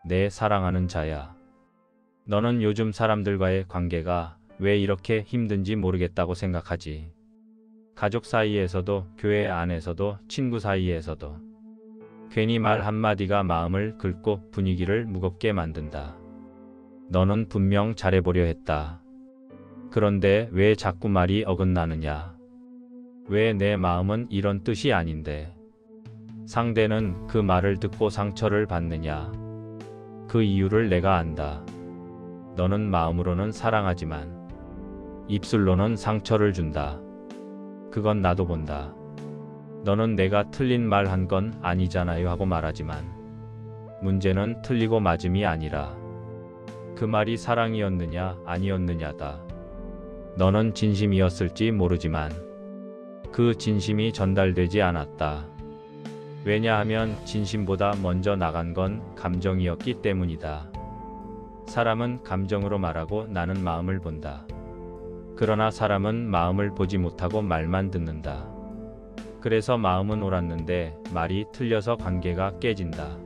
내 사랑하는 자야. 너는 요즘 사람들과의 관계가 왜 이렇게 힘든지 모르겠다고 생각하지. 가족 사이에서도, 교회 안에서도, 친구 사이에서도. 괜히 말 한마디가 마음을 긁고 분위기를 무겁게 만든다. 너는 분명 잘해보려 했다. 그런데 왜 자꾸 말이 어긋나느냐? 왜 내 마음은 이런 뜻이 아닌데? 상대는 그 말을 듣고 상처를 받느냐? 그 이유를 내가 안다. 너는 마음으로는 사랑하지만 입술로는 상처를 준다. 그건 나도 본다. 너는 내가 틀린 말 한 건 아니잖아요 하고 말하지만 문제는 틀리고 맞음이 아니라 그 말이 사랑이었느냐 아니었느냐다. 너는 진심이었을지 모르지만 그 진심이 전달되지 않았다. 왜냐하면 진심보다 먼저 나간 건 감정이었기 때문이다. 사람은 감정으로 말하고 나는 마음을 본다. 그러나 사람은 마음을 보지 못하고 말만 듣는다. 그래서 마음은 옳았는데 말이 틀려서 관계가 깨진다.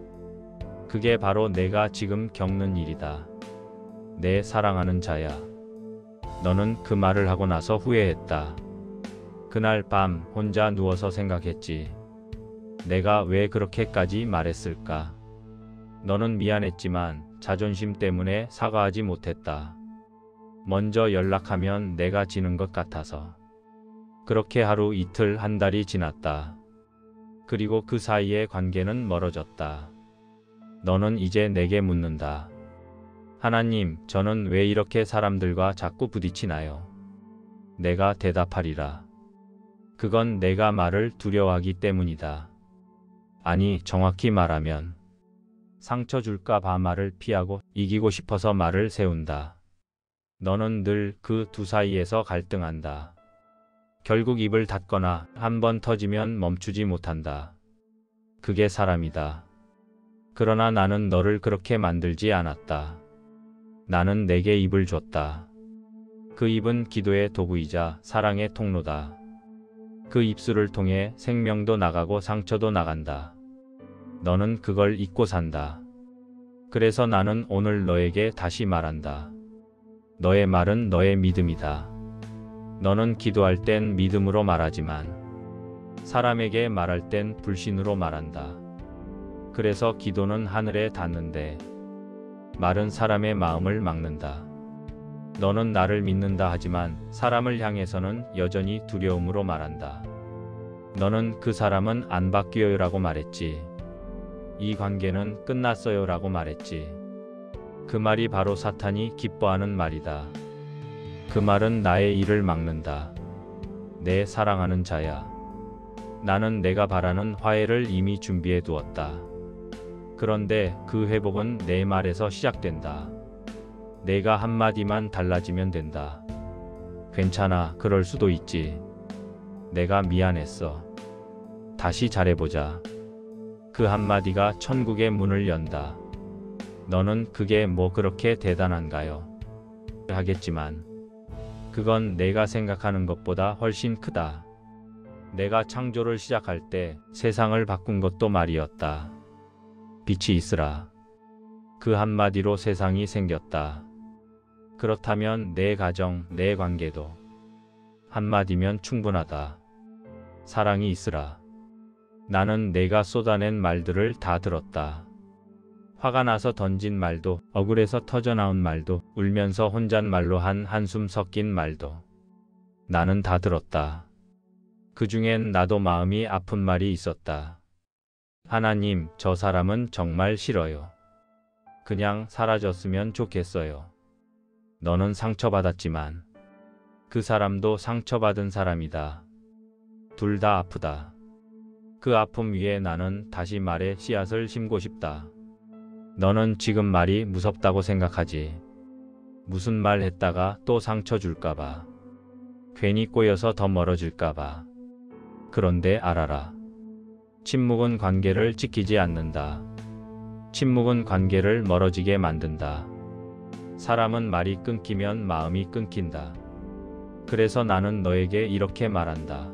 그게 바로 내가 지금 겪는 일이다. 내 사랑하는 자야. 너는 그 말을 하고 나서 후회했다. 그날 밤 혼자 누워서 생각했지. 내가 왜 그렇게까지 말했을까? 너는 미안했지만 자존심 때문에 사과하지 못했다. 먼저 연락하면 내가 지는 것 같아서. 그렇게 하루 이틀 한 달이 지났다. 그리고 그 사이에 관계는 멀어졌다. 너는 이제 내게 묻는다. 하나님, 저는 왜 이렇게 사람들과 자꾸 부딪히나요? 내가 대답하리라. 그건 내가 말을 두려워하기 때문이다. 아니, 정확히 말하면 상처 줄까 봐 말을 피하고 이기고 싶어서 말을 세운다. 너는 늘 그 두 사이에서 갈등한다. 결국 입을 닫거나 한번 터지면 멈추지 못한다. 그게 사람이다. 그러나 나는 너를 그렇게 만들지 않았다. 나는 내게 입을 줬다. 그 입은 기도의 도구이자 사랑의 통로다. 그 입술을 통해 생명도 나가고 상처도 나간다. 너는 그걸 잊고 산다. 그래서 나는 오늘 너에게 다시 말한다. 너의 말은 너의 믿음이다. 너는 기도할 땐 믿음으로 말하지만 사람에게 말할 땐 불신으로 말한다. 그래서 기도는 하늘에 닿는데 말은 사람의 마음을 막는다. 너는 나를 믿는다 하지만 사람을 향해서는 여전히 두려움으로 말한다. 너는 그 사람은 안 바뀌어요라고 말했지. 이 관계는 끝났어요라고 말했지. 그 말이 바로 사탄이 기뻐하는 말이다. 그 말은 나의 일을 막는다. 내 사랑하는 자야. 나는 내가 바라는 화해를 이미 준비해 두었다. 그런데 그 회복은 내 말에서 시작된다. 내가 한마디만 달라지면 된다. 괜찮아, 그럴 수도 있지. 내가 미안했어. 다시 잘해보자. 그 한마디가 천국의 문을 연다. 너는 그게 뭐 그렇게 대단한가요? 하겠지만 그건 내가 생각하는 것보다 훨씬 크다. 내가 창조를 시작할 때 세상을 바꾼 것도 말이었다. 빛이 있으라. 그 한마디로 세상이 생겼다. 그렇다면 내 가정, 내 관계도 한마디면 충분하다. 사랑이 있으라. 나는 내가 쏟아낸 말들을 다 들었다. 화가 나서 던진 말도, 억울해서 터져나온 말도, 울면서 혼잣말로 한 한숨 섞인 말도. 나는 다 들었다. 그 중엔 나도 마음이 아픈 말이 있었다. 하나님, 저 사람은 정말 싫어요. 그냥 사라졌으면 좋겠어요. 너는 상처받았지만 그 사람도 상처받은 사람이다. 둘 다 아프다. 그 아픔 위에 나는 다시 말의 씨앗을 심고 싶다. 너는 지금 말이 무섭다고 생각하지. 무슨 말 했다가 또 상처 줄까봐. 괜히 꼬여서 더 멀어질까봐. 그런데 알아라. 침묵은 관계를 지키지 않는다. 침묵은 관계를 멀어지게 만든다. 사람은 말이 끊기면 마음이 끊긴다. 그래서 나는 너에게 이렇게 말한다.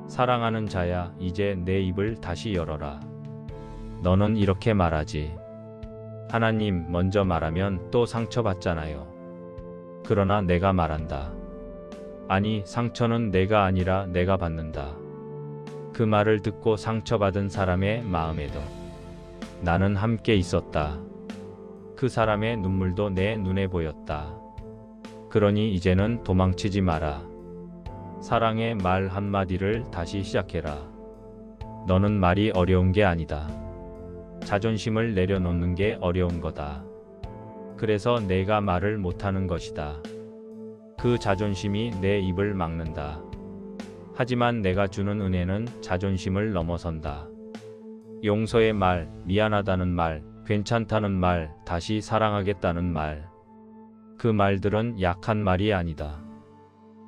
사랑하는 자야, 이제 내 입을 다시 열어라. 너는 이렇게 말하지. 하나님 먼저 말하면 또 상처받잖아요. 그러나 내가 말한다. 아니, 상처는 내가 아니라 내가 받는다. 그 말을 듣고 상처받은 사람의 마음에도 나는 함께 있었다. 그 사람의 눈물도 내 눈에 보였다. 그러니 이제는 도망치지 마라. 사랑의 말 한마디를 다시 시작해라. 너는 말이 어려운 게 아니다. 자존심을 내려놓는 게 어려운 거다. 그래서 내가 말을 못하는 것이다. 그 자존심이 내 입을 막는다. 하지만 내가 주는 은혜는 자존심을 넘어선다. 용서의 말, 미안하다는 말, 괜찮다는 말, 다시 사랑하겠다는 말. 그 말들은 약한 말이 아니다.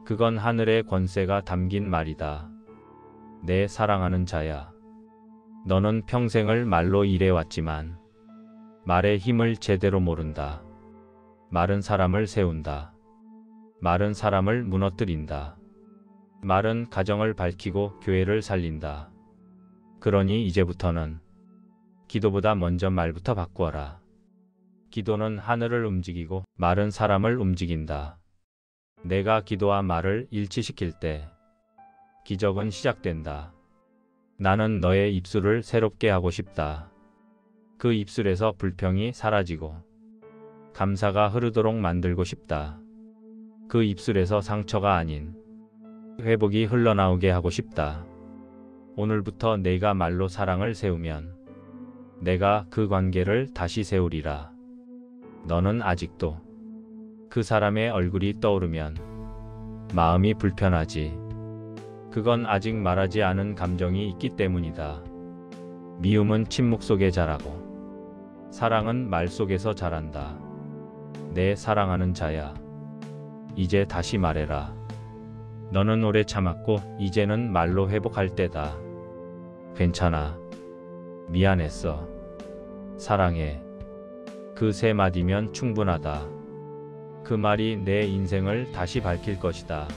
그건 하늘의 권세가 담긴 말이다. 내 사랑하는 자야. 너는 평생을 말로 일해왔지만 말의 힘을 제대로 모른다. 말은 사람을 세운다. 말은 사람을 무너뜨린다. 말은 가정을 밝히고 교회를 살린다. 그러니 이제부터는 기도보다 먼저 말부터 바꾸어라. 기도는 하늘을 움직이고 말은 사람을 움직인다. 내가 기도와 말을 일치시킬 때 기적은 시작된다. 나는 너의 입술을 새롭게 하고 싶다. 그 입술에서 불평이 사라지고 감사가 흐르도록 만들고 싶다. 그 입술에서 상처가 아닌 회복이 흘러나오게 하고 싶다. 오늘부터 내가 말로 사랑을 세우면 내가 그 관계를 다시 세우리라. 너는 아직도 그 사람의 얼굴이 떠오르면 마음이 불편하지. 그건 아직 말하지 않은 감정이 있기 때문이다. 미움은 침묵 속에 자라고 사랑은 말 속에서 자란다. 내 사랑하는 자야. 이제 다시 말해라. 너는 오래 참았고 이제는 말로 회복할 때다. 괜찮아. 미안했어. 사랑해. 그 세 마디면 충분하다. 그 말이 내 인생을 다시 밝힐 것이다.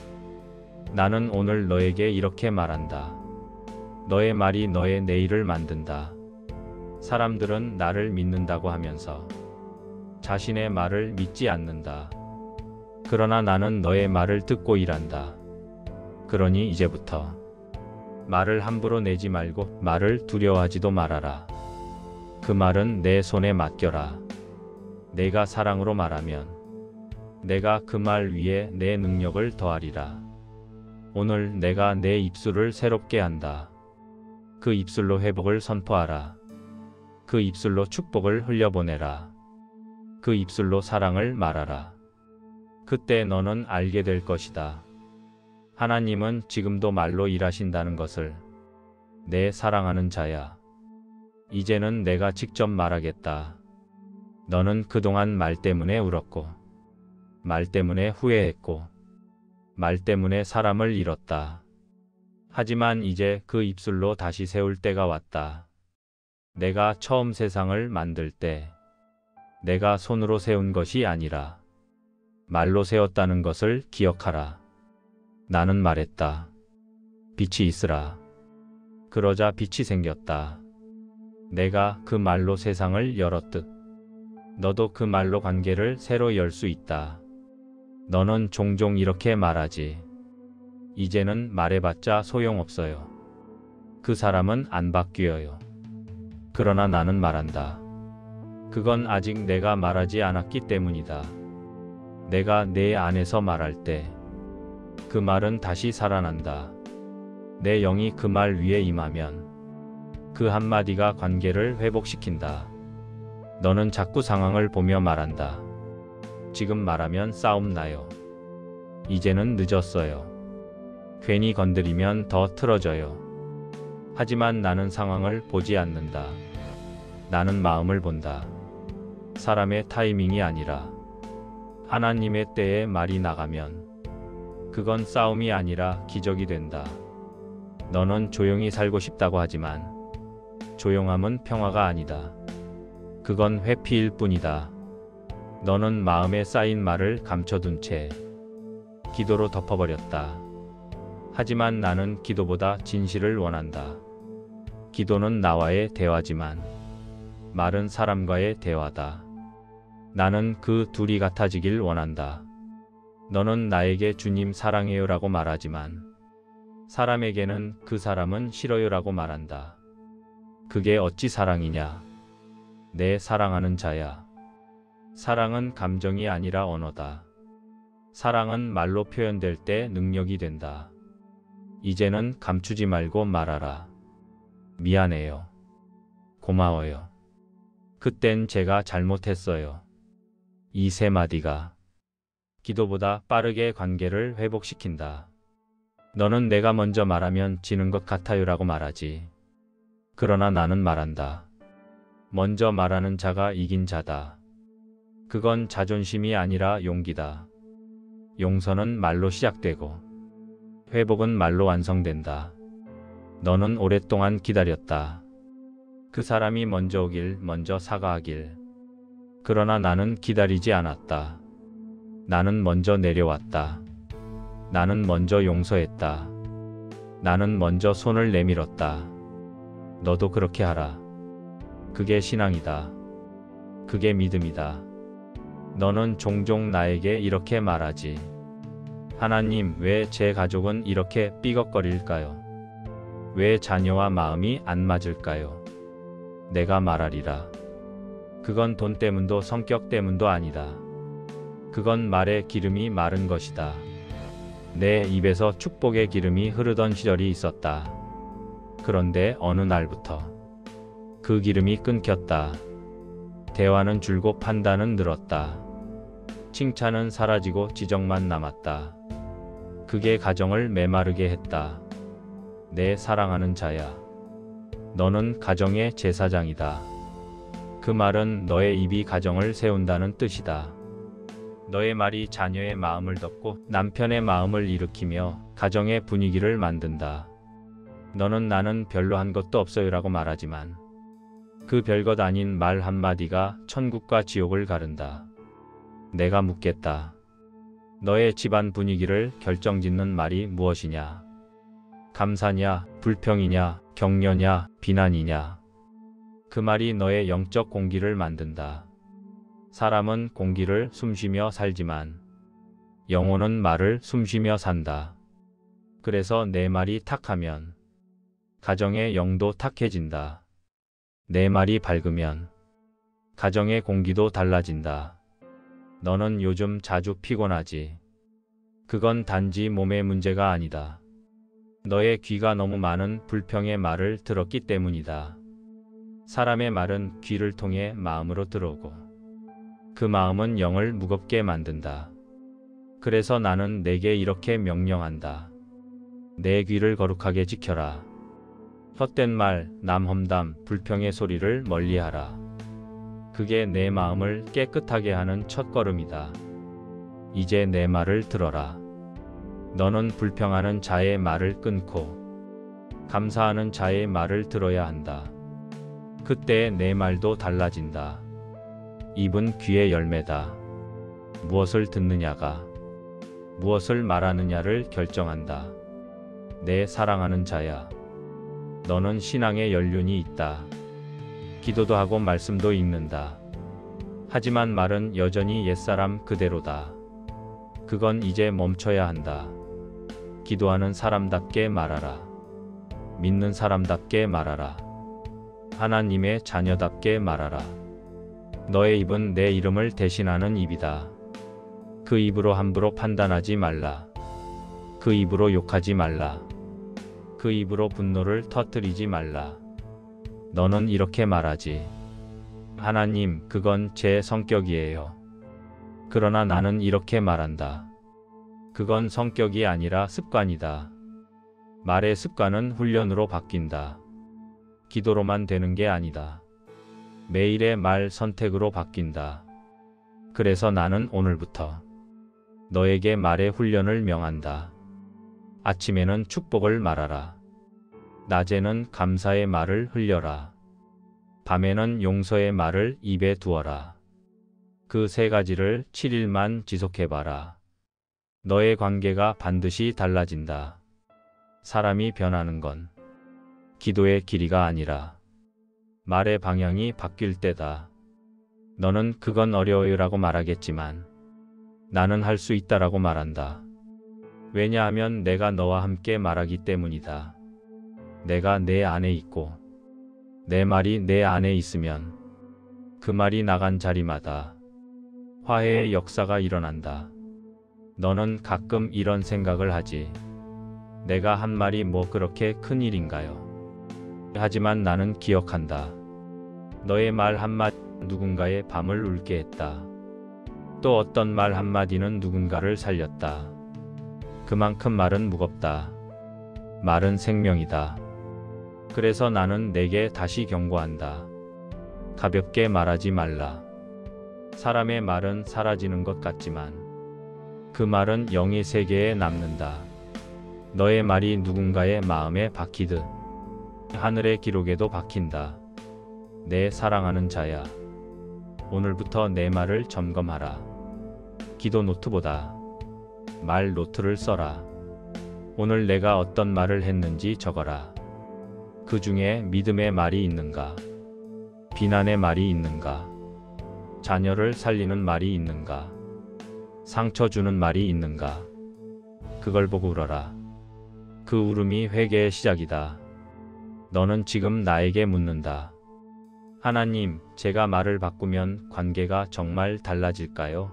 나는 오늘 너에게 이렇게 말한다. 너의 말이 너의 내일을 만든다. 사람들은 나를 믿는다고 하면서 자신의 말을 믿지 않는다. 그러나 나는 너의 말을 듣고 일한다. 그러니 이제부터 말을 함부로 내지 말고 말을 두려워하지도 말아라. 그 말은 내 손에 맡겨라. 내가 사랑으로 말하면 내가 그 말 위에 내 능력을 더하리라. 오늘 내가 내 입술을 새롭게 한다. 그 입술로 회복을 선포하라. 그 입술로 축복을 흘려보내라. 그 입술로 사랑을 말하라. 그때 너는 알게 될 것이다. 하나님은 지금도 말로 일하신다는 것을. 내 사랑하는 자야. 이제는 내가 직접 말하겠다. 너는 그동안 말 때문에 울었고 말 때문에 후회했고 말 때문에 사람을 잃었다. 하지만 이제 그 입술로 다시 세울 때가 왔다. 내가 처음 세상을 만들 때 내가 손으로 세운 것이 아니라 말로 세웠다는 것을 기억하라. 나는 말했다. 빛이 있으라. 그러자 빛이 생겼다. 내가 그 말로 세상을 열었듯 너도 그 말로 관계를 새로 열 수 있다. 너는 종종 이렇게 말하지. 이제는 말해봤자 소용없어요. 그 사람은 안 바뀌어요. 그러나 나는 말한다. 그건 아직 내가 말하지 않았기 때문이다. 내가 내 안에서 말할 때 그 말은 다시 살아난다. 내 영이 그 말 위에 임하면 그 한마디가 관계를 회복시킨다. 너는 자꾸 상황을 보며 말한다. 지금 말하면 싸움 나요. 이제는 늦었어요. 괜히 건드리면 더 틀어져요. 하지만 나는 상황을 보지 않는다. 나는 마음을 본다. 사람의 타이밍이 아니라 하나님의 때에 말이 나가면 그건 싸움이 아니라 기적이 된다. 너는 조용히 살고 싶다고 하지만 조용함은 평화가 아니다. 그건 회피일 뿐이다. 너는 마음에 쌓인 말을 감춰둔 채 기도로 덮어버렸다. 하지만 나는 기도보다 진실을 원한다. 기도는 나와의 대화지만 말은 사람과의 대화다. 나는 그 둘이 같아지길 원한다. 너는 나에게 주님 사랑해요라고 말하지만 사람에게는 그 사람은 싫어요라고 말한다. 그게 어찌 사랑이냐? 내 사랑하는 자야. 사랑은 감정이 아니라 언어다. 사랑은 말로 표현될 때 능력이 된다. 이제는 감추지 말고 말하라. 미안해요. 고마워요. 그땐 제가 잘못했어요. 이 세 마디가 기도보다 빠르게 관계를 회복시킨다. 너는 내가 먼저 말하면 지는 것 같아요라고 말하지. 그러나 나는 말한다. 먼저 말하는 자가 이긴 자다. 그건 자존심이 아니라 용기다. 용서는 말로 시작되고 회복은 말로 완성된다. 너는 오랫동안 기다렸다. 그 사람이 먼저 오길, 먼저 사과하길. 그러나 나는 기다리지 않았다. 나는 먼저 내려왔다. 나는 먼저 용서했다. 나는 먼저 손을 내밀었다. 너도 그렇게 하라. 그게 신앙이다. 그게 믿음이다. 너는 종종 나에게 이렇게 말하지. 하나님, 왜 제 가족은 이렇게 삐걱거릴까요? 왜 자녀와 마음이 안 맞을까요? 내가 말하리라. 그건 돈 때문도 성격 때문도 아니다. 그건 말의 기름이 마른 것이다. 내 입에서 축복의 기름이 흐르던 시절이 있었다. 그런데 어느 날부터 그 기름이 끊겼다. 대화는 줄고 판단은 늘었다. 칭찬은 사라지고 지적만 남았다. 그게 가정을 메마르게 했다. 내 사랑하는 자야. 너는 가정의 제사장이다. 그 말은 너의 입이 가정을 세운다는 뜻이다. 너의 말이 자녀의 마음을 덮고 남편의 마음을 일으키며 가정의 분위기를 만든다. 너는 나는 별로 한 것도 없어요라고 말하지만 그 별것 아닌 말 한마디가 천국과 지옥을 가른다. 내가 묻겠다. 너의 집안 분위기를 결정짓는 말이 무엇이냐? 감사냐, 불평이냐, 격려냐, 비난이냐? 그 말이 너의 영적 공기를 만든다. 사람은 공기를 숨쉬며 살지만 영혼은 말을 숨쉬며 산다. 그래서 내 말이 탁하면 가정의 영도 탁해진다. 내 말이 밝으면 가정의 공기도 달라진다. 너는 요즘 자주 피곤하지. 그건 단지 몸의 문제가 아니다. 너의 귀가 너무 많은 불평의 말을 들었기 때문이다. 사람의 말은 귀를 통해 마음으로 들어오고 그 마음은 영을 무겁게 만든다. 그래서 나는 내게 이렇게 명령한다. 내 귀를 거룩하게 지켜라. 헛된 말, 남험담, 불평의 소리를 멀리하라. 그게 내 마음을 깨끗하게 하는 첫걸음이다. 이제 내 말을 들어라. 너는 불평하는 자의 말을 끊고 감사하는 자의 말을 들어야 한다. 그때 내 말도 달라진다. 입은 귀의 열매다. 무엇을 듣느냐가 무엇을 말하느냐를 결정한다. 내 사랑하는 자야. 너는 신앙의 연륜이 있다. 기도도 하고 말씀도 읽는다. 하지만 말은 여전히 옛사람 그대로다. 그건 이제 멈춰야 한다. 기도하는 사람답게 말하라. 믿는 사람답게 말하라. 하나님의 자녀답게 말하라. 너의 입은 내 이름을 대신하는 입이다. 그 입으로 함부로 판단하지 말라. 그 입으로 욕하지 말라. 그 입으로 분노를 터뜨리지 말라. 너는 이렇게 말하지. 하나님, 그건 제 성격이에요. 그러나 나는 이렇게 말한다. 그건 성격이 아니라 습관이다. 말의 습관은 훈련으로 바뀐다. 기도로만 되는 게 아니다. 매일의 말 선택으로 바뀐다. 그래서 나는 오늘부터 너에게 말의 훈련을 명한다. 아침에는 축복을 말하라. 낮에는 감사의 말을 흘려라. 밤에는 용서의 말을 입에 두어라. 그 세 가지를 7일만 지속해봐라. 너의 관계가 반드시 달라진다. 사람이 변하는 건 기도의 길이가 아니라 말의 방향이 바뀔 때다. 너는 그건 어려워요라고 말하겠지만 나는 할 수 있다라고 말한다. 왜냐하면 내가 너와 함께 말하기 때문이다. 내가 내 안에 있고 내 말이 내 안에 있으면 그 말이 나간 자리마다 화해의 역사가 일어난다. 너는 가끔 이런 생각을 하지. 내가 한 말이 뭐 그렇게 큰 일인가요? 하지만 나는 기억한다. 너의 말 한마디 누군가의 밤을 울게 했다. 또 어떤 말 한마디는 누군가를 살렸다. 그만큼 말은 무겁다. 말은 생명이다. 그래서 나는 내게 다시 경고한다. 가볍게 말하지 말라. 사람의 말은 사라지는 것 같지만 그 말은 영의 세계에 남는다. 너의 말이 누군가의 마음에 박히듯 하늘의 기록에도 박힌다. 내 사랑하는 자야. 오늘부터 내 말을 점검하라. 기도 노트보다 말 노트를 써라. 오늘 내가 어떤 말을 했는지 적어라. 그 중에 믿음의 말이 있는가? 비난의 말이 있는가? 자녀를 살리는 말이 있는가? 상처 주는 말이 있는가? 그걸 보고 울어라. 그 울음이 회개의 시작이다. 너는 지금 나에게 묻는다. 하나님, 제가 말을 바꾸면 관계가 정말 달라질까요?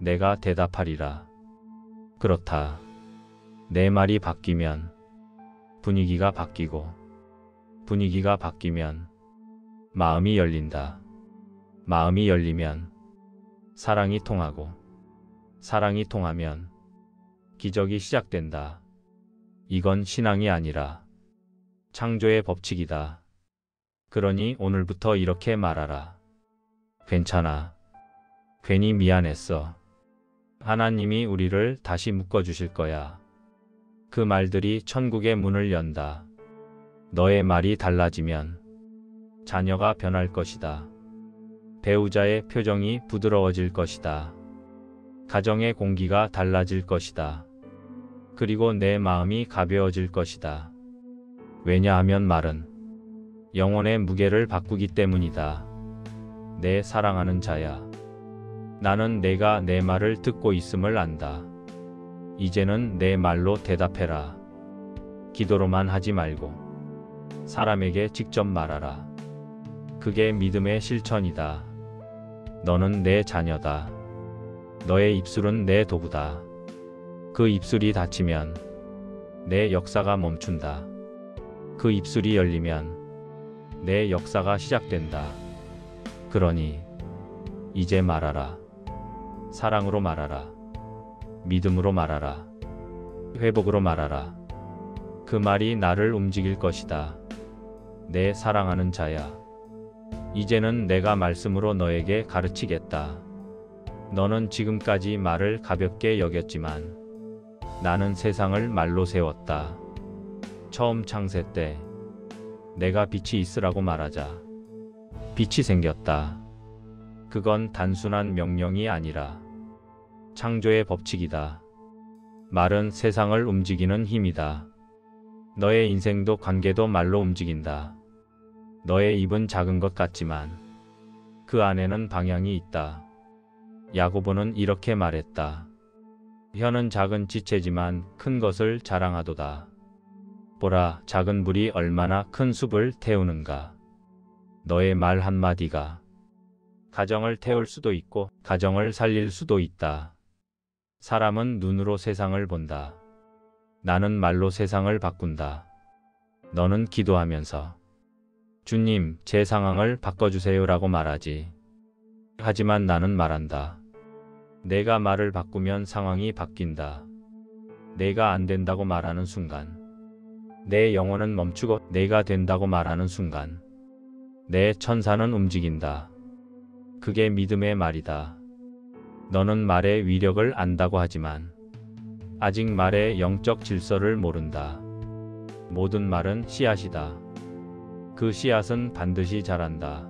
내가 대답하리라. 그렇다. 내 말이 바뀌면 분위기가 바뀌고 분위기가 바뀌면 마음이 열린다. 마음이 열리면 사랑이 통하고 사랑이 통하면 기적이 시작된다. 이건 신앙이 아니라 창조의 법칙이다. 그러니 오늘부터 이렇게 말하라. 괜찮아. 괜히 미안했어. 하나님이 우리를 다시 묶어주실 거야. 그 말들이 천국의 문을 연다. 너의 말이 달라지면 자녀가 변할 것이다. 배우자의 표정이 부드러워질 것이다. 가정의 공기가 달라질 것이다. 그리고 내 마음이 가벼워질 것이다. 왜냐하면 말은 영혼의 무게를 바꾸기 때문이다. 내 사랑하는 자야. 나는 내가 내 말을 듣고 있음을 안다. 이제는 내 말로 대답해라. 기도로만 하지 말고 사람에게 직접 말하라. 그게 믿음의 실천이다. 너는 내 자녀다. 너의 입술은 내 도구다. 그 입술이 닫히면 내 역사가 멈춘다. 그 입술이 열리면 내 역사가 시작된다. 그러니 이제 말하라. 사랑으로 말하라. 믿음으로 말하라. 회복으로 말하라. 그 말이 나를 움직일 것이다. 내 사랑하는 자야. 이제는 내가 말씀으로 너에게 가르치겠다. 너는 지금까지 말을 가볍게 여겼지만 나는 세상을 말로 세웠다. 처음 창세 때 내가 빛이 있으라고 말하자 빛이 생겼다. 그건 단순한 명령이 아니라 창조의 법칙이다. 말은 세상을 움직이는 힘이다. 너의 인생도 관계도 말로 움직인다. 너의 입은 작은 것 같지만 그 안에는 방향이 있다. 야고보는 이렇게 말했다. 혀는 작은 지체지만 큰 것을 자랑하도다. 보라, 작은 불이 얼마나 큰 숲을 태우는가. 너의 말 한마디가 가정을 태울 수도 있고 가정을 살릴 수도 있다. 사람은 눈으로 세상을 본다. 나는 말로 세상을 바꾼다. 너는 기도하면서 주님, 제 상황을 바꿔주세요라고 말하지. 하지만 나는 말한다. 내가 말을 바꾸면 상황이 바뀐다. 내가 안 된다고 말하는 순간 내 영혼은 멈추고 내가 된다고 말하는 순간 내 천사는 움직인다. 그게 믿음의 말이다. 너는 말의 위력을 안다고 하지만 아직 말의 영적 질서를 모른다. 모든 말은 씨앗이다. 그 씨앗은 반드시 자란다.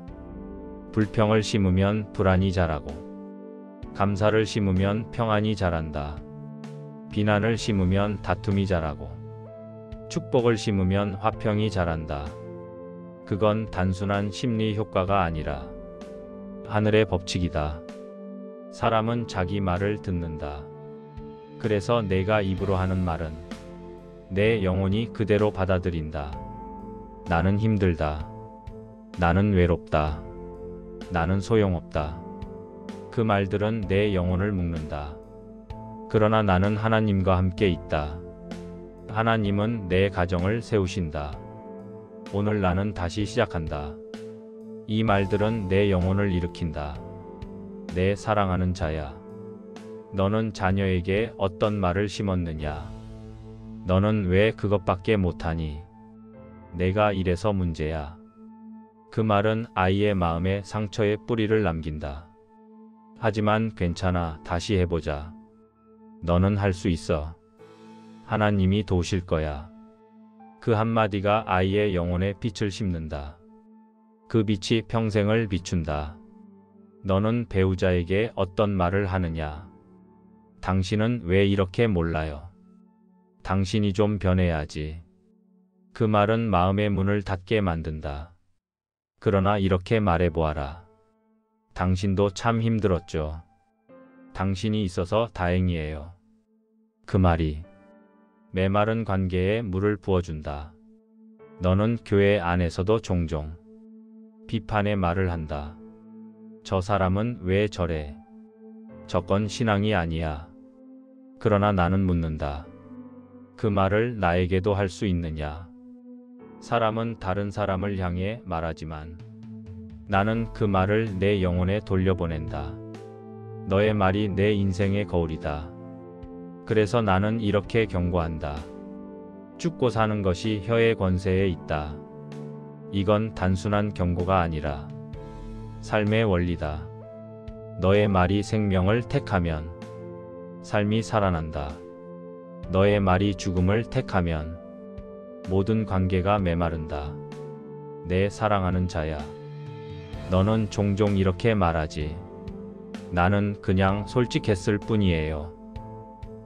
불평을 심으면 불안이 자라고 감사를 심으면 평안이 자란다. 비난을 심으면 다툼이 자라고 축복을 심으면 화평이 자란다. 그건 단순한 심리 효과가 아니라 하늘의 법칙이다. 사람은 자기 말을 듣는다. 그래서 내가 입으로 하는 말은 내 영혼이 그대로 받아들인다. 나는 힘들다. 나는 외롭다. 나는 소용없다. 그 말들은 내 영혼을 묶는다. 그러나 나는 하나님과 함께 있다. 하나님은 내 가정을 세우신다. 오늘 나는 다시 시작한다. 이 말들은 내 영혼을 일으킨다. 내 사랑하는 자야. 너는 자녀에게 어떤 말을 심었느냐? 너는 왜 그것밖에 못하니? 내가 이래서 문제야. 그 말은 아이의 마음에 상처의 뿌리를 남긴다. 하지만 괜찮아. 다시 해보자. 너는 할 수 있어. 하나님이 도우실 거야. 그 한마디가 아이의 영혼에 빛을 심는다. 그 빛이 평생을 비춘다. 너는 배우자에게 어떤 말을 하느냐? 당신은 왜 이렇게 몰라요? 당신이 좀 변해야지. 그 말은 마음의 문을 닫게 만든다. 그러나 이렇게 말해보아라. 당신도 참 힘들었죠. 당신이 있어서 다행이에요. 그 말이 메마른 관계에 물을 부어준다. 너는 교회 안에서도 종종 비판의 말을 한다. 저 사람은 왜 저래? 저건 신앙이 아니야. 그러나 나는 묻는다. 그 말을 나에게도 할 수 있느냐? 사람은 다른 사람을 향해 말하지만 나는 그 말을 내 영혼에 돌려보낸다. 너의 말이 내 인생의 거울이다. 그래서 나는 이렇게 경고한다. 죽고 사는 것이 혀의 권세에 있다. 이건 단순한 경고가 아니라 삶의 원리다. 너의 말이 생명을 택하면 삶이 살아난다. 너의 말이 죽음을 택하면 모든 관계가 메마른다. 내 사랑하는 자야. 너는 종종 이렇게 말하지. 나는 그냥 솔직했을 뿐이에요.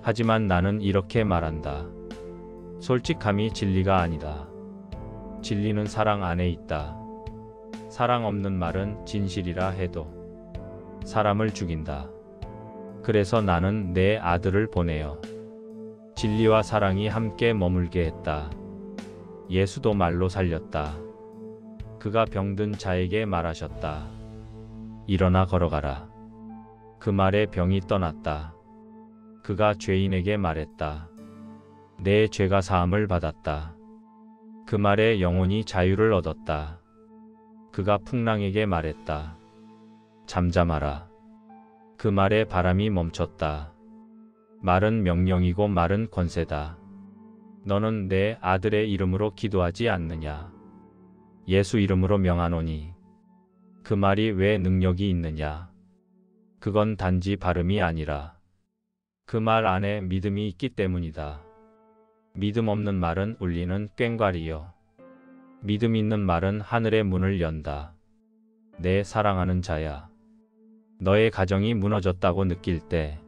하지만 나는 이렇게 말한다. 솔직함이 진리가 아니다. 진리는 사랑 안에 있다. 사랑 없는 말은 진실이라 해도 사람을 죽인다. 그래서 나는 내 아들을 보내어 진리와 사랑이 함께 머물게 했다. 예수도 말로 살렸다. 그가 병든 자에게 말하셨다. 일어나 걸어가라. 그 말에 병이 떠났다. 그가 죄인에게 말했다. 내 죄가 사함을 받았다. 그 말에 영혼이 자유를 얻었다. 그가 풍랑에게 말했다. 잠잠하라. 그 말에 바람이 멈췄다. 말은 명령이고 말은 권세다. 너는 내 아들의 이름으로 기도하지 않느냐? 예수 이름으로 명하노니. 그 말이 왜 능력이 있느냐? 그건 단지 발음이 아니라 그 말 안에 믿음이 있기 때문이다. 믿음 없는 말은 울리는 꽹과리요. 믿음 있는 말은 하늘의 문을 연다. 내 사랑하는 자야. 너의 가정이 무너졌다고 느낄 때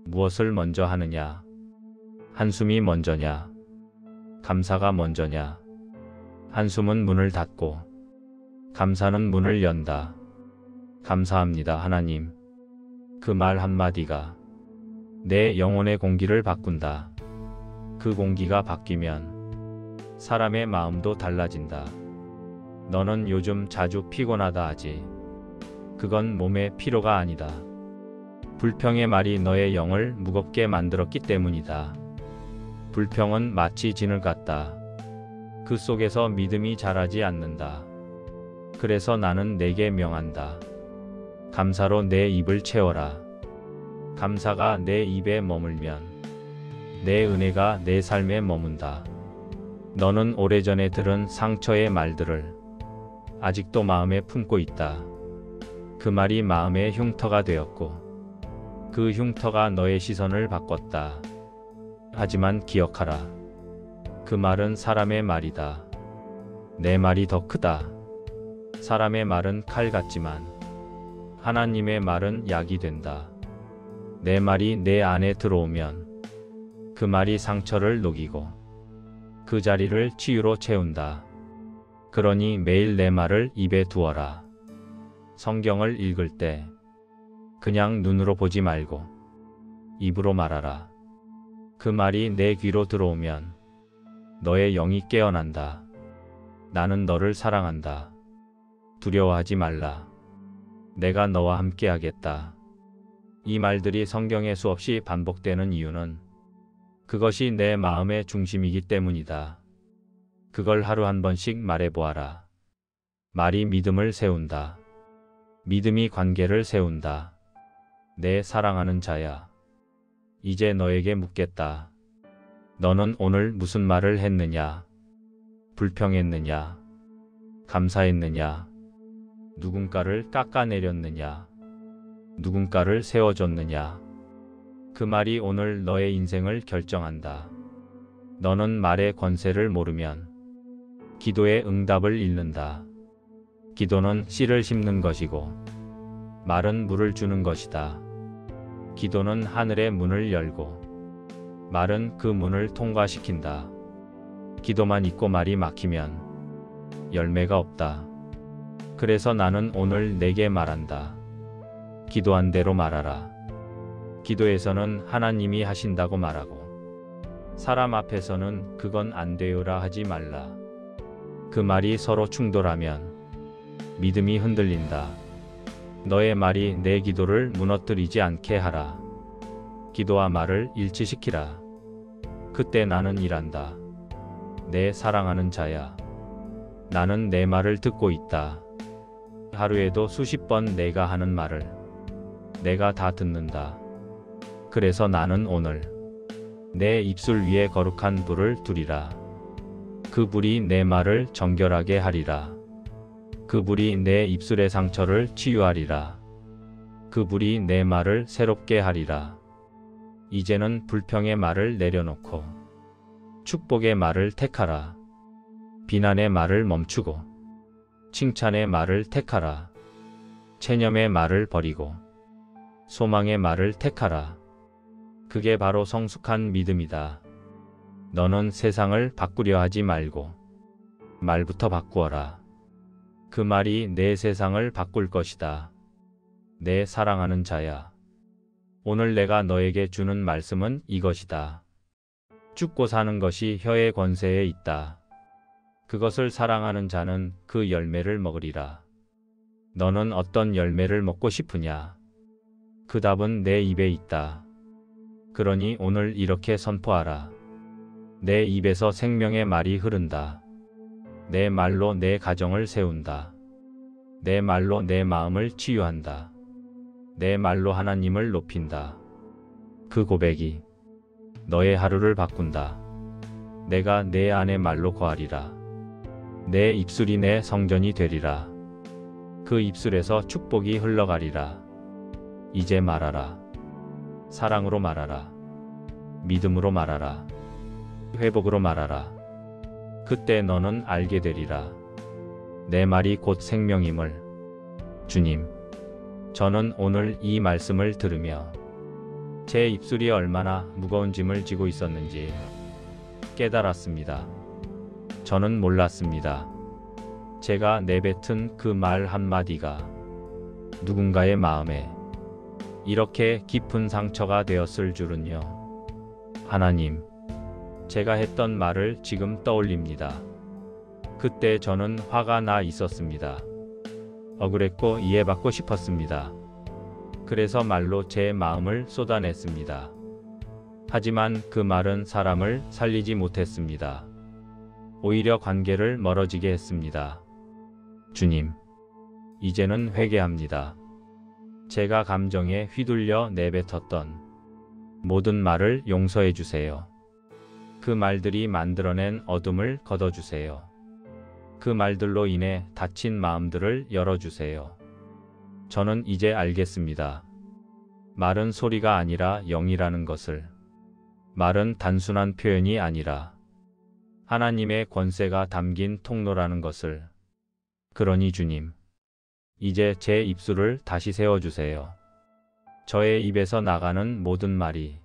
무엇을 먼저 하느냐? 한숨이 먼저냐? 감사가 먼저냐? 한숨은 문을 닫고 감사는 문을 연다. 감사합니다, 하나님. 그 말 한마디가 내 영혼의 공기를 바꾼다. 그 공기가 바뀌면 사람의 마음도 달라진다. 너는 요즘 자주 피곤하다 하지. 그건 몸의 피로가 아니다. 불평의 말이 너의 영을 무겁게 만들었기 때문이다. 불평은 마치 진을 같다. 그 속에서 믿음이 자라지 않는다. 그래서 나는 내게 명한다. 감사로 내 입을 채워라. 감사가 내 입에 머물면 내 은혜가 내 삶에 머문다. 너는 오래전에 들은 상처의 말들을 아직도 마음에 품고 있다. 그 말이 마음의 흉터가 되었고 그 흉터가 너의 시선을 바꿨다. 하지만 기억하라. 그 말은 사람의 말이다. 내 말이 더 크다. 사람의 말은 칼 같지만 하나님의 말은 약이 된다. 내 말이 내 안에 들어오면 그 말이 상처를 녹이고 그 자리를 치유로 채운다. 그러니 매일 내 말을 입에 두어라. 성경을 읽을 때 그냥 눈으로 보지 말고 입으로 말하라. 그 말이 내 귀로 들어오면 너의 영이 깨어난다. 나는 너를 사랑한다. 두려워하지 말라. 내가 너와 함께 하겠다. 이 말들이 성경에 수없이 반복되는 이유는 그것이 내 마음의 중심이기 때문이다. 그걸 하루 한 번씩 말해보아라. 말이 믿음을 세운다. 믿음이 관계를 세운다. 내 사랑하는 자야. 이제 너에게 묻겠다. 너는 오늘 무슨 말을 했느냐? 불평했느냐? 감사했느냐? 누군가를 깎아내렸느냐? 누군가를 세워줬느냐? 그 말이 오늘 너의 인생을 결정한다. 너는 말의 권세를 모르면 기도의 응답을 잃는다. 기도는 씨를 심는 것이고 말은 물을 주는 것이다. 기도는 하늘의 문을 열고 말은 그 문을 통과시킨다. 기도만 있고 말이 막히면 열매가 없다. 그래서 나는 오늘 내게 말한다. 기도한 대로 말하라. 기도에서는 하나님이 하신다고 말하고 사람 앞에서는 그건 안 돼요라 하지 말라. 그 말이 서로 충돌하면 믿음이 흔들린다. 너의 말이 내 기도를 무너뜨리지 않게 하라. 기도와 말을 일치시키라. 그때 나는 일한다. 내 사랑하는 자야. 나는 내 말을 듣고 있다. 하루에도 수십 번 내가 하는 말을 내가 다 듣는다. 그래서 나는 오늘 내 입술 위에 거룩한 불을 두리라. 그 불이 내 말을 정결하게 하리라. 그 불이 내 입술의 상처를 치유하리라. 그 불이 내 말을 새롭게 하리라. 이제는 불평의 말을 내려놓고 축복의 말을 택하라. 비난의 말을 멈추고 칭찬의 말을 택하라. 체념의 말을 버리고 소망의 말을 택하라. 그게 바로 성숙한 믿음이다. 너는 세상을 바꾸려 하지 말고 말부터 바꾸어라. 그 말이 내 세상을 바꿀 것이다. 내 사랑하는 자야. 오늘 내가 너에게 주는 말씀은 이것이다. 죽고 사는 것이 혀의 권세에 있다. 그것을 사랑하는 자는 그 열매를 먹으리라. 너는 어떤 열매를 먹고 싶으냐? 그 답은 내 입에 있다. 그러니 오늘 이렇게 선포하라. 내 입에서 생명의 말이 흐른다. 내 말로 내 가정을 세운다. 내 말로 내 마음을 치유한다. 내 말로 하나님을 높인다. 그 고백이 너의 하루를 바꾼다. 내가 내 안에 말로 거하리라. 내 입술이 내 성전이 되리라. 그 입술에서 축복이 흘러가리라. 이제 말하라. 사랑으로 말하라. 믿음으로 말하라. 회복으로 말하라. 그때 너는 알게 되리라. 내 말이 곧 생명임을. 주님, 저는 오늘 이 말씀을 들으며 제 입술이 얼마나 무거운 짐을 지고 있었는지 깨달았습니다. 저는 몰랐습니다. 제가 내뱉은 그 말 한마디가 누군가의 마음에 이렇게 깊은 상처가 되었을 줄은요. 하나님, 제가 했던 말을 지금 떠올립니다. 그때 저는 화가 나 있었습니다. 억울했고 이해받고 싶었습니다. 그래서 말로 제 마음을 쏟아냈습니다. 하지만 그 말은 사람을 살리지 못했습니다. 오히려 관계를 멀어지게 했습니다. 주님, 이제는 회개합니다. 제가 감정에 휘둘려 내뱉었던 모든 말을 용서해 주세요. 그 말들이 만들어낸 어둠을 걷어주세요. 그 말들로 인해 다친 마음들을 열어주세요. 저는 이제 알겠습니다. 말은 소리가 아니라 영이라는 것을. 말은 단순한 표현이 아니라 하나님의 권세가 담긴 통로라는 것을. 그러니 주님, 이제 제 입술을 다시 세워주세요. 저의 입에서 나가는 모든 말이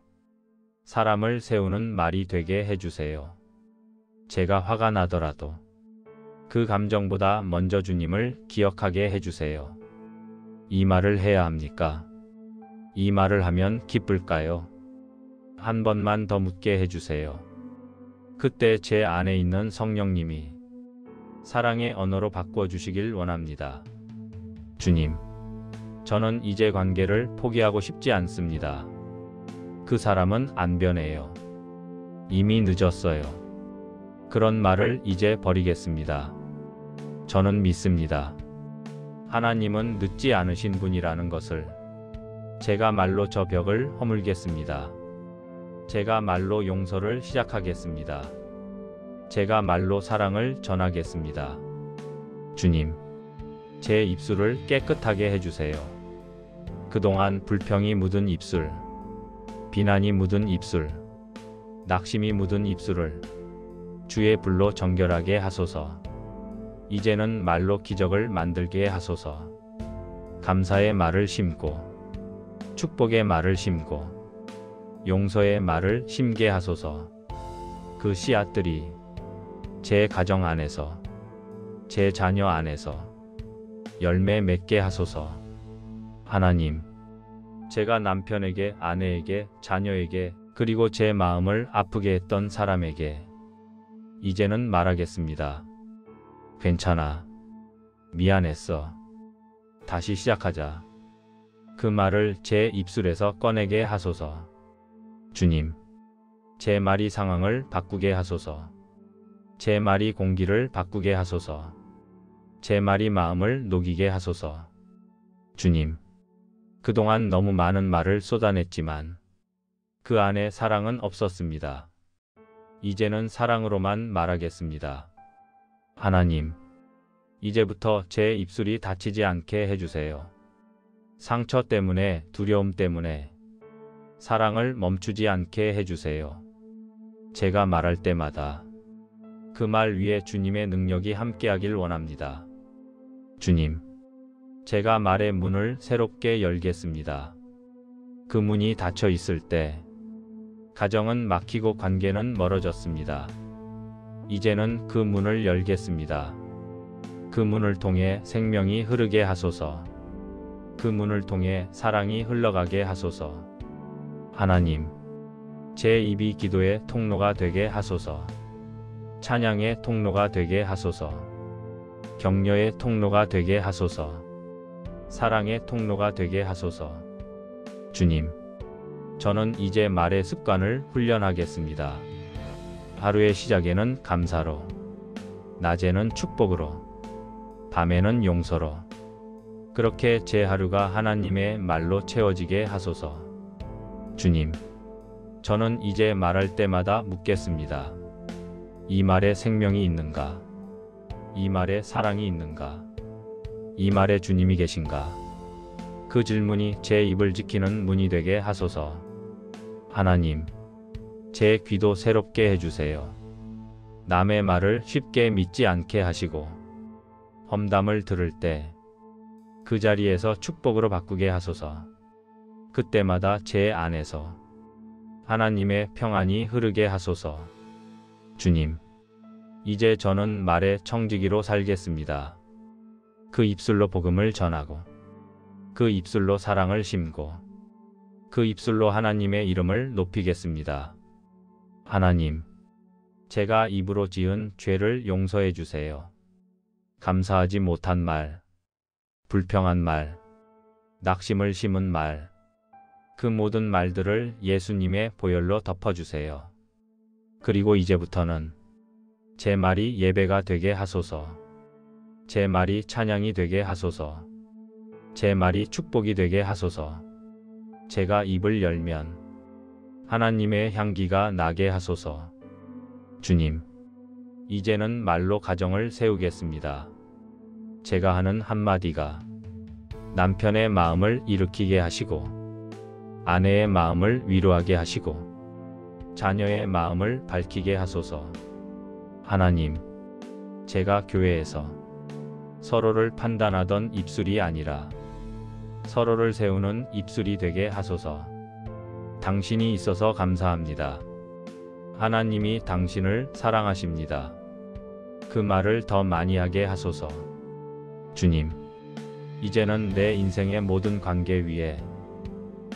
사람을 세우는 말이 되게 해주세요. 제가 화가 나더라도 그 감정보다 먼저 주님을 기억하게 해주세요. 이 말을 해야 합니까? 이 말을 하면 기쁠까요? 한 번만 더 묻게 해주세요. 그때 제 안에 있는 성령님이 사랑의 언어로 바꿔주시길 원합니다. 주님, 저는 이제 관계를 포기하고 싶지 않습니다. 그 사람은 안 변해요. 이미 늦었어요. 그런 말을 이제 버리겠습니다. 저는 믿습니다. 하나님은 늦지 않으신 분이라는 것을. 제가 말로 저 벽을 허물겠습니다. 제가 말로 용서를 시작하겠습니다. 제가 말로 사랑을 전하겠습니다. 주님, 제 입술을 깨끗하게 해주세요. 그동안 불평이 묻은 입술, 비난이 묻은 입술, 낙심이 묻은 입술을 주의 불로 정결하게 하소서. 이제는 말로 기적을 만들게 하소서. 감사의 말을 심고 축복의 말을 심고 용서의 말을 심게 하소서. 그 씨앗들이 제 가정 안에서, 제 자녀 안에서 열매 맺게 하소서. 하나님, 제가 남편에게, 아내에게, 자녀에게, 그리고 제 마음을 아프게 했던 사람에게 이제는 말하겠습니다. 괜찮아. 미안했어. 다시 시작하자. 그 말을 제 입술에서 꺼내게 하소서. 주님, 제 말이 상황을 바꾸게 하소서. 제 말이 공기를 바꾸게 하소서. 제 말이 마음을 녹이게 하소서. 주님, 그동안 너무 많은 말을 쏟아냈지만 그 안에 사랑은 없었습니다. 이제는 사랑으로만 말하겠습니다. 하나님, 이제부터 제 입술이 다치지 않게 해주세요. 상처 때문에, 두려움 때문에 사랑을 멈추지 않게 해주세요. 제가 말할 때마다 그 말 위에 주님의 능력이 함께하길 원합니다. 주님, 제가 말의 문을 새롭게 열겠습니다. 그 문이 닫혀 있을 때 가정은 막히고 관계는 멀어졌습니다. 이제는 그 문을 열겠습니다. 그 문을 통해 생명이 흐르게 하소서. 그 문을 통해 사랑이 흘러가게 하소서. 하나님, 제 입이 기도의 통로가 되게 하소서. 찬양의 통로가 되게 하소서. 격려의 통로가 되게 하소서. 사랑의 통로가 되게 하소서. 주님, 저는 이제 말의 습관을 훈련하겠습니다. 하루의 시작에는 감사로, 낮에는 축복으로, 밤에는 용서로, 그렇게 제 하루가 하나님의 말로 채워지게 하소서. 주님, 저는 이제 말할 때마다 묻겠습니다. 이 말에 생명이 있는가? 이 말에 사랑이 있는가? 이 말에 주님이 계신가? 그 질문이 제 입을 지키는 문이 되게 하소서. 하나님, 제 귀도 새롭게 해주세요. 남의 말을 쉽게 믿지 않게 하시고 험담을 들을 때 그 자리에서 축복으로 바꾸게 하소서. 그때마다 제 안에서 하나님의 평안이 흐르게 하소서. 주님, 이제 저는 말의 청지기로 살겠습니다. 그 입술로 복음을 전하고, 그 입술로 사랑을 심고, 그 입술로 하나님의 이름을 높이겠습니다. 하나님, 제가 입으로 지은 죄를 용서해 주세요. 감사하지 못한 말, 불평한 말, 낙심을 심은 말, 그 모든 말들을 예수님의 보혈로 덮어주세요. 그리고 이제부터는 제 말이 예배가 되게 하소서. 제 말이 찬양이 되게 하소서. 제 말이 축복이 되게 하소서. 제가 입을 열면 하나님의 향기가 나게 하소서. 주님, 이제는 말로 가정을 세우겠습니다. 제가 하는 한마디가 남편의 마음을 일으키게 하시고, 아내의 마음을 위로하게 하시고, 자녀의 마음을 밝히게 하소서. 하나님, 제가 교회에서 서로를 판단하던 입술이 아니라 서로를 세우는 입술이 되게 하소서. 당신이 있어서 감사합니다. 하나님이 당신을 사랑하십니다. 그 말을 더 많이 하게 하소서. 주님, 이제는 내 인생의 모든 관계 위에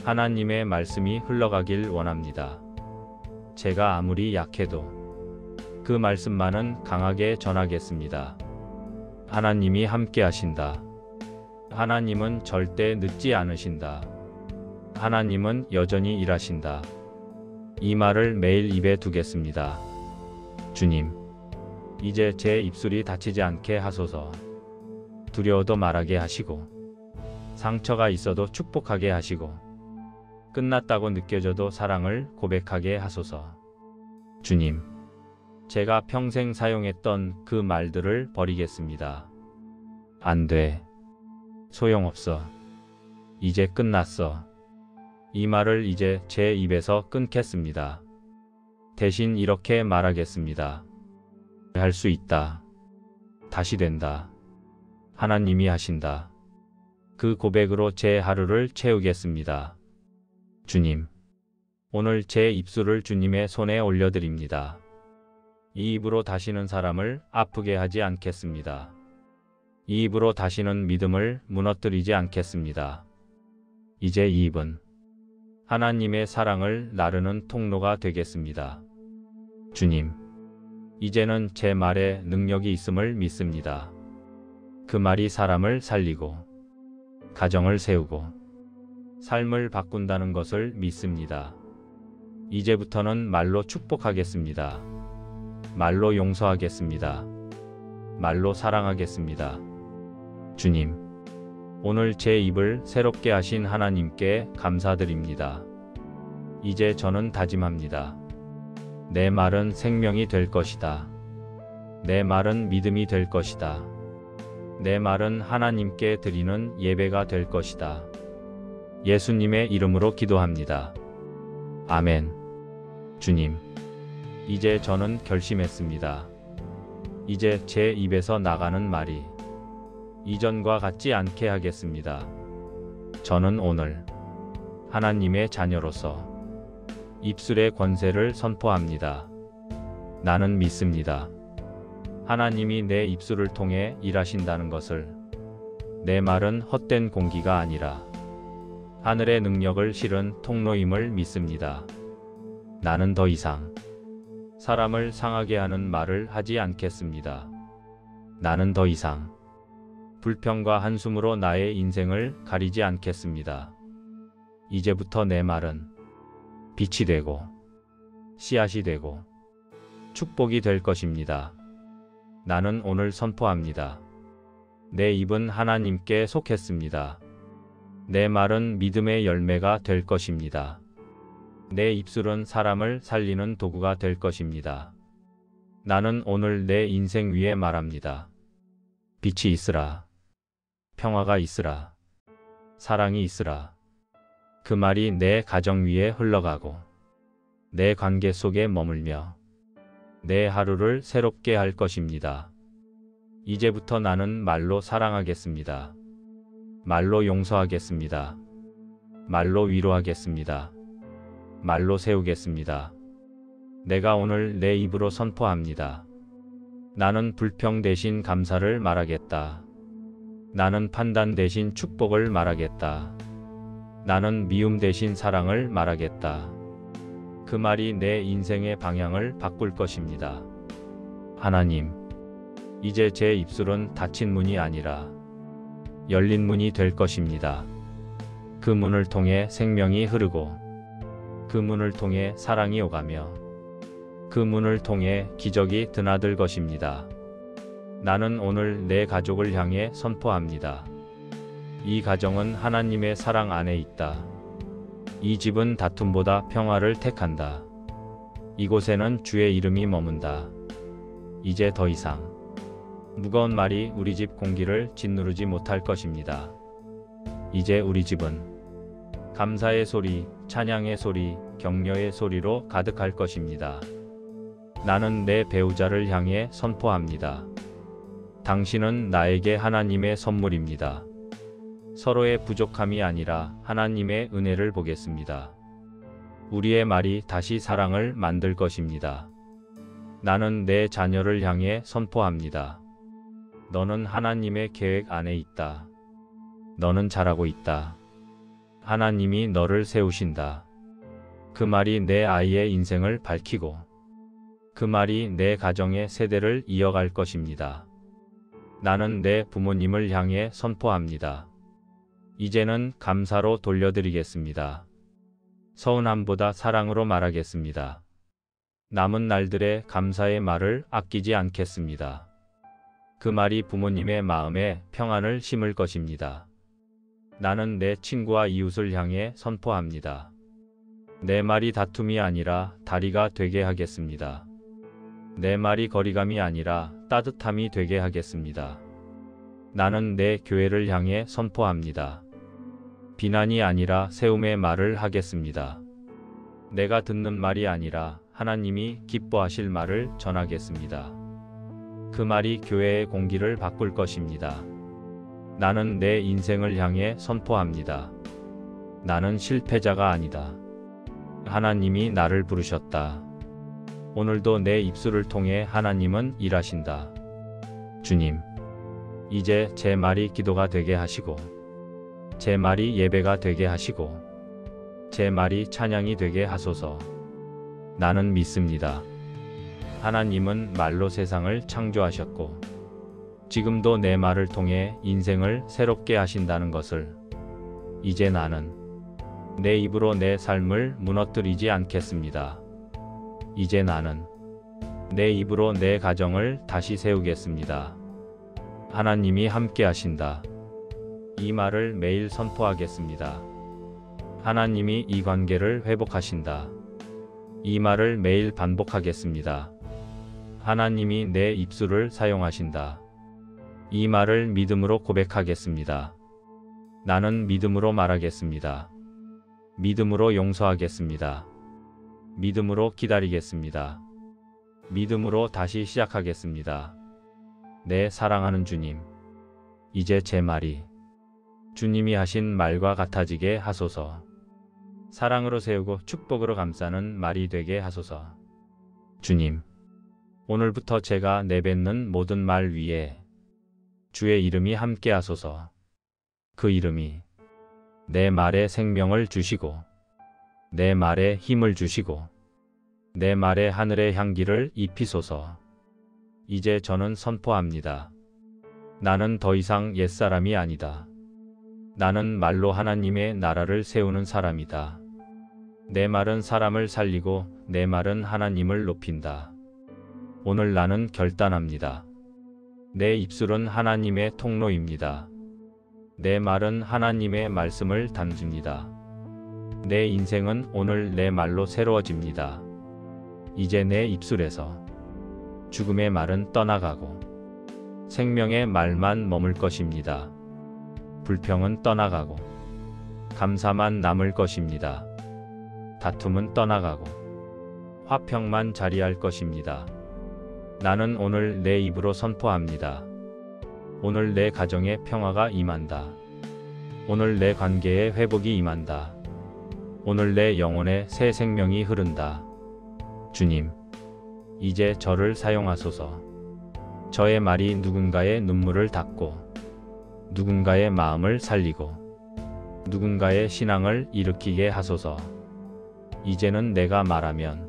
하나님의 말씀이 흘러가길 원합니다. 제가 아무리 약해도 그 말씀만은 강하게 전하겠습니다. 하나님이 함께 하신다. 하나님은 절대 늦지 않으신다. 하나님은 여전히 일하신다. 이 말을 매일 입에 두겠습니다. 주님, 이제 제 입술이 다치지 않게 하소서. 두려워도 말하게 하시고, 상처가 있어도 축복하게 하시고, 끝났다고 느껴져도 사랑을 고백하게 하소서. 주님, 제가 평생 사용했던 그 말들을 버리겠습니다. 안 돼. 소용없어. 이제 끝났어. 이 말을 이제 제 입에서 끊겠습니다. 대신 이렇게 말하겠습니다. 할 수 있다. 다시 된다. 하나님이 하신다. 그 고백으로 제 하루를 채우겠습니다. 주님, 오늘 제 입술을 주님의 손에 올려드립니다. 이 입으로 다시는 사람을 아프게 하지 않겠습니다. 이 입으로 다시는 믿음을 무너뜨리지 않겠습니다. 이제 이 입은 하나님의 사랑을 나르는 통로가 되겠습니다. 주님, 이제는 제 말에 능력이 있음을 믿습니다. 그 말이 사람을 살리고 가정을 세우고 삶을 바꾼다는 것을 믿습니다. 이제부터는 말로 축복하겠습니다. 말로 용서하겠습니다. 말로 사랑하겠습니다. 주님, 오늘 제 입을 새롭게 하신 하나님께 감사드립니다. 이제 저는 다짐합니다. 내 말은 생명이 될 것이다. 내 말은 믿음이 될 것이다. 내 말은 하나님께 드리는 예배가 될 것이다. 예수님의 이름으로 기도합니다. 아멘. 주님, 이제 저는 결심했습니다. 이제 제 입에서 나가는 말이 이전과 같지 않게 하겠습니다. 저는 오늘 하나님의 자녀로서 입술의 권세를 선포합니다. 나는 믿습니다. 하나님이 내 입술을 통해 일하신다는 것을. 내 말은 헛된 공기가 아니라 하늘의 능력을 실은 통로임을 믿습니다. 나는 더 이상 사람을 상하게 하는 말을 하지 않겠습니다. 나는 더 이상 불평과 한숨으로 나의 인생을 가리지 않겠습니다. 이제부터 내 말은 빛이 되고 씨앗이 되고 축복이 될 것입니다. 나는 오늘 선포합니다. 내 입은 하나님께 속했습니다. 내 말은 믿음의 열매가 될 것입니다. 내 입술은 사람을 살리는 도구가 될 것입니다. 나는 오늘 내 인생 위에 말합니다. 빛이 있으라. 평화가 있으라. 사랑이 있으라. 그 말이 내 가정 위에 흘러가고 내 관계 속에 머물며 내 하루를 새롭게 할 것입니다. 이제부터 나는 말로 사랑하겠습니다. 말로 용서하겠습니다. 말로 위로하겠습니다. 말로 세우겠습니다. 내가 오늘 내 입으로 선포합니다. 나는 불평 대신 감사를 말하겠다. 나는 판단 대신 축복을 말하겠다. 나는 미움 대신 사랑을 말하겠다. 그 말이 내 인생의 방향을 바꿀 것입니다. 하나님, 이제 제 입술은 닫힌 문이 아니라 열린 문이 될 것입니다. 그 문을 통해 생명이 흐르고 그 문을 통해 사랑이 오가며 그 문을 통해 기적이 드나들 것입니다. 나는 오늘 내 가족을 향해 선포합니다. 이 가정은 하나님의 사랑 안에 있다. 이 집은 다툼보다 평화를 택한다. 이곳에는 주의 이름이 머문다. 이제 더 이상 무거운 말이 우리 집 공기를 짓누르지 못할 것입니다. 이제 우리 집은 감사의 소리, 찬양의 소리, 격려의 소리로 가득할 것입니다. 나는 내 배우자를 향해 선포합니다. 당신은 나에게 하나님의 선물입니다. 서로의 부족함이 아니라 하나님의 은혜를 보겠습니다. 우리의 말이 다시 사랑을 만들 것입니다. 나는 내 자녀를 향해 선포합니다. 너는 하나님의 계획 안에 있다. 너는 잘하고 있다. 하나님이 너를 세우신다. 그 말이 내 아이의 인생을 밝히고 그 말이 내 가정의 세대를 이어갈 것입니다. 나는 내 부모님을 향해 선포합니다. 이제는 감사로 돌려드리겠습니다. 서운함보다 사랑으로 말하겠습니다. 남은 날들의 감사의 말을 아끼지 않겠습니다. 그 말이 부모님의 마음에 평안을 심을 것입니다. 나는 내 친구와 이웃을 향해 선포합니다. 내 말이 다툼이 아니라 다리가 되게 하겠습니다. 내 말이 거리감이 아니라 따뜻함이 되게 하겠습니다. 나는 내 교회를 향해 선포합니다. 비난이 아니라 세움의 말을 하겠습니다. 내가 듣는 말이 아니라 하나님이 기뻐하실 말을 전하겠습니다. 그 말이 교회의 공기를 바꿀 것입니다. 나는 내 인생을 향해 선포합니다. 나는 실패자가 아니다. 하나님이 나를 부르셨다. 오늘도 내 입술을 통해 하나님은 일하신다. 주님, 이제 제 말이 기도가 되게 하시고 제 말이 예배가 되게 하시고 제 말이 찬양이 되게 하소서. 나는 믿습니다. 하나님은 말로 세상을 창조하셨고 지금도 내 말을 통해 인생을 새롭게 하신다는 것을 이제 나는 내 입으로 내 삶을 무너뜨리지 않겠습니다. 이제 나는 내 입으로 내 가정을 다시 세우겠습니다. 하나님이 함께 하신다. 이 말을 매일 선포하겠습니다. 하나님이 이 관계를 회복하신다. 이 말을 매일 반복하겠습니다. 하나님이 내 입술을 사용하신다. 이 말을 믿음으로 고백하겠습니다. 나는 믿음으로 말하겠습니다. 믿음으로 용서하겠습니다. 믿음으로 기다리겠습니다. 믿음으로 다시 시작하겠습니다. 내 사랑하는 주님, 이제 제 말이 주님이 하신 말과 같아지게 하소서. 사랑으로 세우고 축복으로 감싸는 말이 되게 하소서. 주님, 오늘부터 제가 내뱉는 모든 말 위에 주의 이름이 함께 하소서. 그 이름이 내 말에 생명을 주시고 내 말에 힘을 주시고 내 말에 하늘의 향기를 입히소서. 이제 저는 선포합니다. 나는 더 이상 옛사람이 아니다. 나는 말로 하나님의 나라를 세우는 사람이다. 내 말은 사람을 살리고 내 말은 하나님을 높인다. 오늘 나는 결단합니다. 내 입술은 하나님의 통로입니다. 내 말은 하나님의 말씀을 담습니다. 내 인생은 오늘 내 말로 새로워집니다. 이제 내 입술에서 죽음의 말은 떠나가고 생명의 말만 머물 것입니다. 불평은 떠나가고 감사만 남을 것입니다. 다툼은 떠나가고 화평만 자리할 것입니다. 나는 오늘 내 입으로 선포합니다. 오늘 내 가정에 평화가 임한다. 오늘 내 관계에 회복이 임한다. 오늘 내 영혼에 새 생명이 흐른다. 주님, 이제 저를 사용하소서. 저의 말이 누군가의 눈물을 닦고 누군가의 마음을 살리고 누군가의 신앙을 일으키게 하소서. 이제는 내가 말하면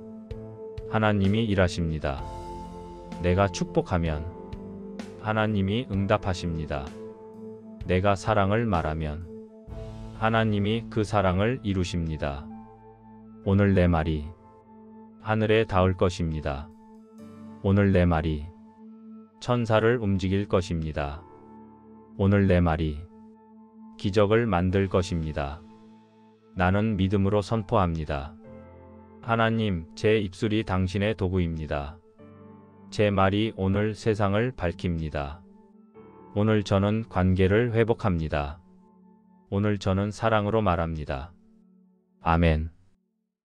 하나님이 일하십니다. 내가 축복하면 하나님이 응답하십니다. 내가 사랑을 말하면 하나님이 그 사랑을 이루십니다. 오늘 내 말이 하늘에 닿을 것입니다. 오늘 내 말이 천사를 움직일 것입니다. 오늘 내 말이 기적을 만들 것입니다. 나는 믿음으로 선포합니다. 하나님, 제 입술이 당신의 도구입니다. 제 말이 오늘 세상을 밝힙니다. 오늘 저는 관계를 회복합니다. 오늘 저는 사랑으로 말합니다. 아멘.